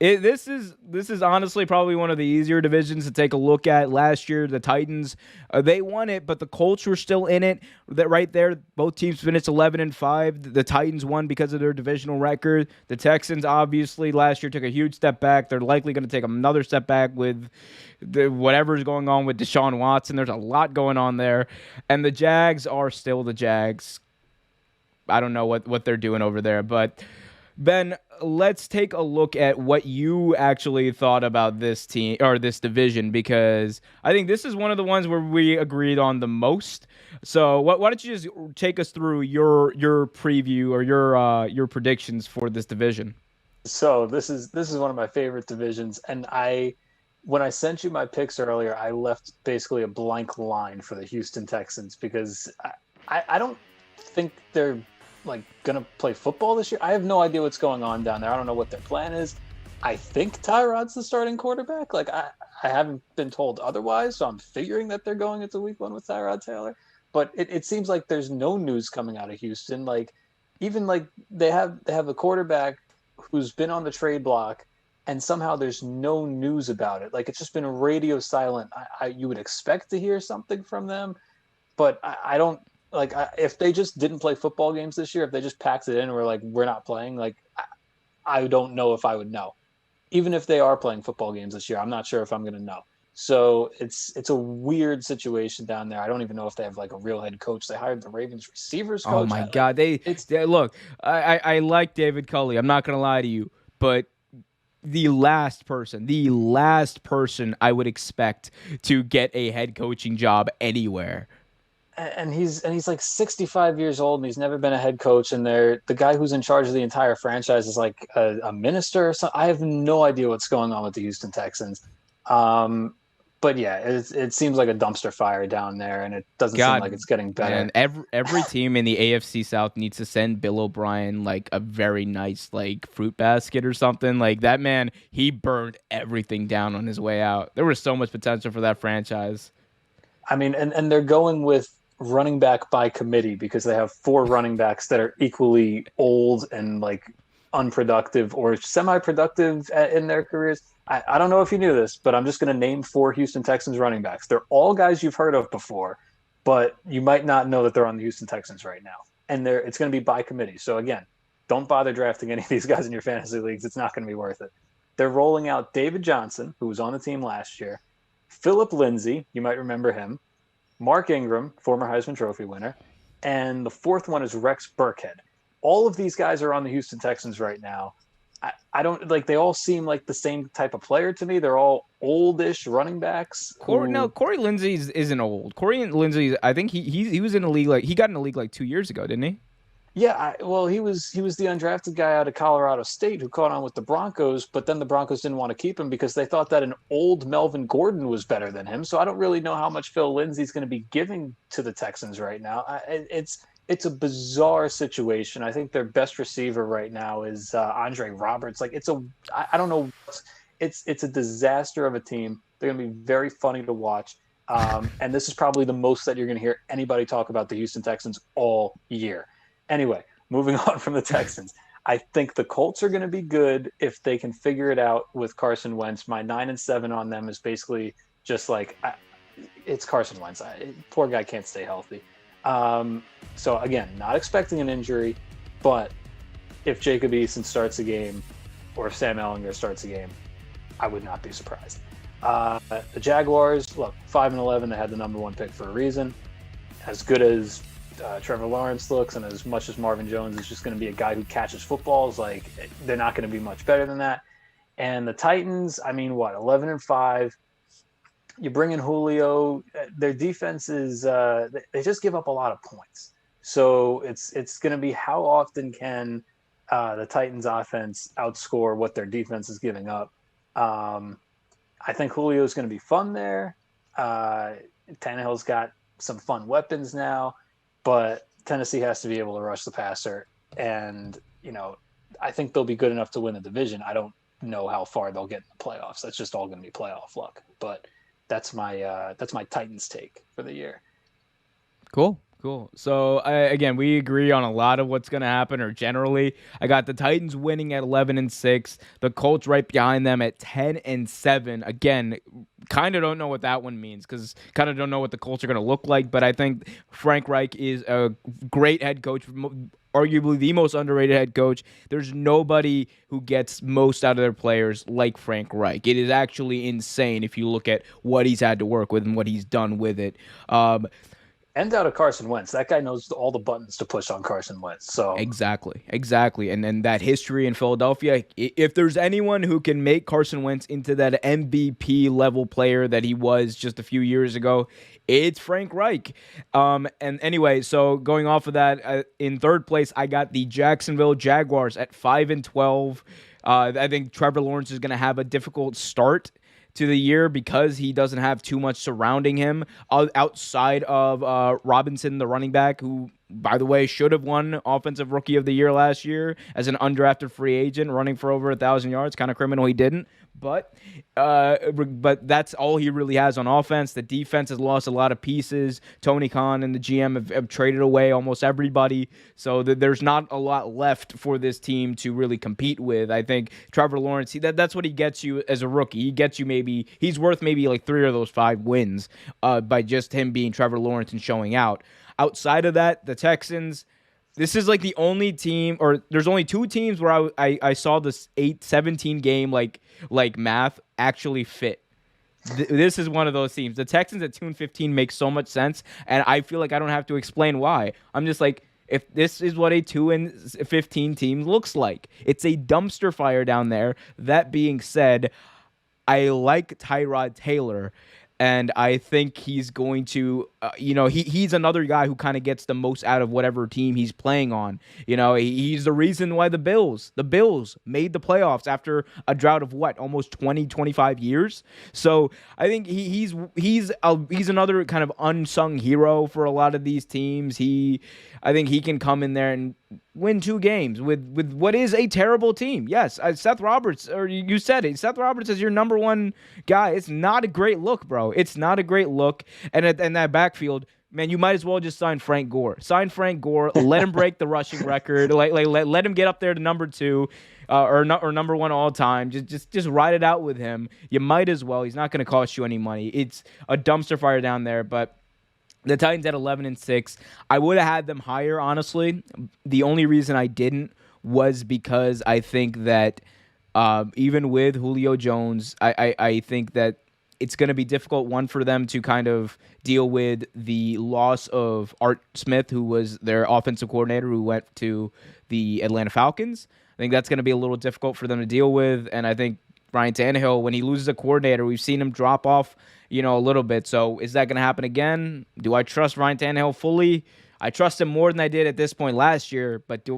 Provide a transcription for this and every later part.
This is honestly probably one of the easier divisions to take a look at. Last year, the Titans they won it, but the Colts were still in it. That right there, both teams finished 11-5. The Titans won because of their divisional record. The Texans obviously last year took a huge step back. They're likely going to take another step back with whatever's going on with Deshaun Watson. There's a lot going on there, and the Jags are still the Jags. I don't know what they're doing over there, but. Ben, let's take a look at what you actually thought about this team or this division, because I think this is one of the ones where we agreed on the most. So why don't you just take us through your preview or your predictions for this division? So this is one of my favorite divisions, and when I sent you my picks earlier, I left basically a blank line for the Houston Texans because I don't think they're like gonna play football this year. I have no idea what's going on down there. I don't know what their plan is. I think Tyrod's the starting quarterback. I haven't been told otherwise, so I'm figuring that they're going into week one with Tyrod Taylor. But it seems like there's no news coming out of Houston. Like even like they have a quarterback who's been on the trade block, and somehow there's no news about it. Like it's just been radio silent. You would expect to hear something from them, but I don't like if they just didn't play football games this year, if they just packed it in and were like, we're not playing, like I don't know if I would know. Even if they are playing football games this year, I'm not sure if I'm going to know. So it's a weird situation down there. I don't even know if they have like a real head coach. They hired the Ravens receivers Oh coach. my God, they look. I like David Culley. I'm not gonna lie to you, but the last person I would expect to get a head coaching job anywhere. And he's like 65 years old and he's never been a head coach, and the guy who's in charge of the entire franchise is like a minister or something. I have no idea what's going on with the Houston Texans. Um, but yeah, it seems like a dumpster fire down there, and it doesn't seem like God, it's getting better. man, every team in the AFC South needs to send Bill O'Brien like a very nice like fruit basket or something. Like that man, he burned everything down on his way out. There was so much potential for that franchise. I mean, and they're going with running back by committee because they have four running backs that are equally old and like unproductive or semi-productive in their careers. I don't know if you knew this, but I'm just going to name four Houston Texans running backs. They're all guys you've heard of before, but you might not know that they're on the Houston Texans right now. And it's going to be by committee. So again, don't bother drafting any of these guys in your fantasy leagues. It's not going to be worth it. They're rolling out David Johnson, who was on the team last year, Philip Lindsay, you might remember him, Mark Ingram, former Heisman Trophy winner, and the fourth one is Rex Burkhead. All of these guys are on the Houston Texans right now. I don't like. They all seem like the same type of player to me. They're all oldish running backs No, who, Corey Lindsey isn't old. Corey Lindsey, I think he was in the league like he got in the league like 2 years ago, didn't he? yeah. Well, he was the undrafted guy out of Colorado State who caught on with the Broncos, but then the Broncos didn't want to keep him because they thought that an old Melvin Gordon was better than him. So I don't really know how much Phil Lindsay's going to be giving to the Texans right now. It's a bizarre situation. I think their best receiver right now is Andre Roberts. Like I don't know. It's a disaster of a team. They're going to be very funny to watch. And this is probably the most that you're going to hear anybody talk about the Houston Texans all year. Anyway, moving on from the Texans. I think the Colts are going to be good if they can figure it out with Carson Wentz. My 9-7 on them is basically just like it's Carson Wentz. Poor guy can't stay healthy. So again, not expecting an injury, but if Jacob Eason starts a game or if Sam Ellinger starts a game, I would not be surprised. The Jaguars, look, 5-11, they had the number one pick for a reason. As good as Trevor Lawrence looks, and as much as Marvin Jones is just going to be a guy who catches footballs, like they're not going to be much better than that. And the Titans, I mean, what, 11-5? You bring in Julio. Their defense is they just give up a lot of points. So it's going to be how often can the Titans offense outscore what their defense is giving up. I think Julio is going to be fun there. Tannehill's got some fun weapons now, but Tennessee has to be able to rush the passer. And, I think they'll be good enough to win the division. I don't know how far they'll get in the playoffs. That's just all going to be playoff luck. But that's my Titans take for the year. Cool. Cool. So again, we agree on a lot of what's going to happen, or generally. I got the Titans winning at 11-6, the Colts right behind them at 10-7. Again, kind of don't know what that one means because kind of don't know what the Colts are going to look like. But I think Frank Reich is a great head coach, arguably the most underrated head coach. There's nobody who gets most out of their players like Frank Reich. It is actually insane if you look at what he's had to work with and what he's done with it. And out of Carson Wentz. That guy knows all the buttons to push on Carson Wentz. So Exactly. And that history in Philadelphia, if there's anyone who can make Carson Wentz into that MVP level player that he was just a few years ago, it's Frank Reich. And anyway, so going off of that, in third place, I got the Jacksonville Jaguars at 5-12. I think Trevor Lawrence is going to have a difficult start to the year because he doesn't have too much surrounding him outside of Robinson, the running back, who, by the way, should have won Offensive Rookie of the Year last year as an undrafted free agent running for over 1,000 yards. Kind of criminal he didn't. But that's all he really has on offense. The defense has lost a lot of pieces. Tony Khan and the GM have traded away almost everybody. So there's not a lot left for this team to really compete with. I think Trevor Lawrence, that's what he gets you as a rookie. He gets you he's worth maybe like 3 of those 5 wins by just him being Trevor Lawrence and showing out. Outside of that, the Texans, this is like the only team, or there's only 2 teams where I saw this 8-17 game like math actually fit. This is one of those teams. The Texans at 2-15 makes so much sense, and I feel like I don't have to explain why. I'm just like, if this is what a 2-15 team looks like, it's a dumpster fire down there. That being said, I like Tyrod Taylor. And I think he's going to, he's another guy who kind of gets the most out of whatever team he's playing on. He's the reason why the Bills made the playoffs after a drought of almost 20, 25 years. So I think he's another kind of unsung hero for a lot of these teams. I think he can come in there and win 2 games with what is a terrible team. Yes, Seth Roberts, or you said it, Seth Roberts is your number 1 guy. It's not a great look, bro. It's not a great look. And that backfield, man, you might as well just sign Frank Gore. Sign Frank Gore. Let him break the rushing record. Let him get up there to number 2 or number 1 all time. Just ride it out with him. You might as well. He's not going to cost you any money. It's a dumpster fire down there, but the Titans at 11-6. I would have had them higher, honestly. The only reason I didn't was because I think that even with Julio Jones, I think that it's going to be difficult, one, for them to kind of deal with the loss of Art Smith, who was their offensive coordinator, who went to the Atlanta Falcons. I think that's going to be a little difficult for them to deal with, and I think Ryan Tannehill, when he loses a coordinator, we've seen him drop off, a little bit. So is that going to happen again? Do I trust Ryan Tannehill fully? I trust him more than I did at this point last year, but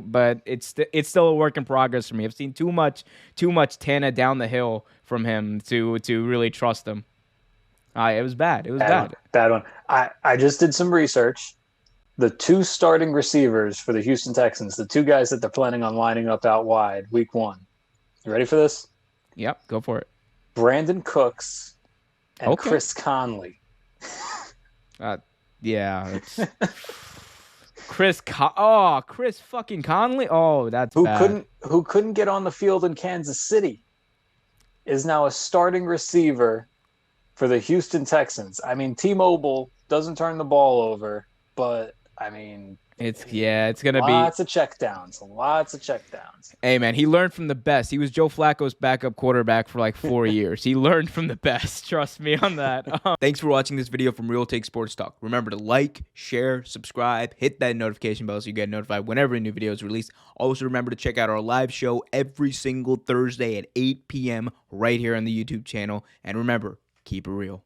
it's still a work in progress for me. I've seen too much Tana down the hill from him to really trust him. It was bad. It was bad. Bad one. I just did some research. The 2 starting receivers for the Houston Texans, the 2 guys that they're planning on lining up out wide week 1. You ready for this? Yep, go for it. Brandon Cooks and Chris Connolly. Yeah. Chris fucking Connolly. Oh, that's bad. Who couldn't get on the field in Kansas City is now a starting receiver for the Houston Texans. I mean, T-Mobile doesn't turn the ball over, but I mean, it's gonna be lots of checkdowns. Hey man, he learned from the best. He was Joe Flacco's backup quarterback for like 4 years. He learned from the best. Trust me on that. Thanks for watching this video from Real Take Sports Talk. Remember to like, share, subscribe, hit that notification bell so you get notified whenever a new video is released. Also remember to check out our live show every single Thursday at 8 p.m. right here on the YouTube channel. And remember, keep it real.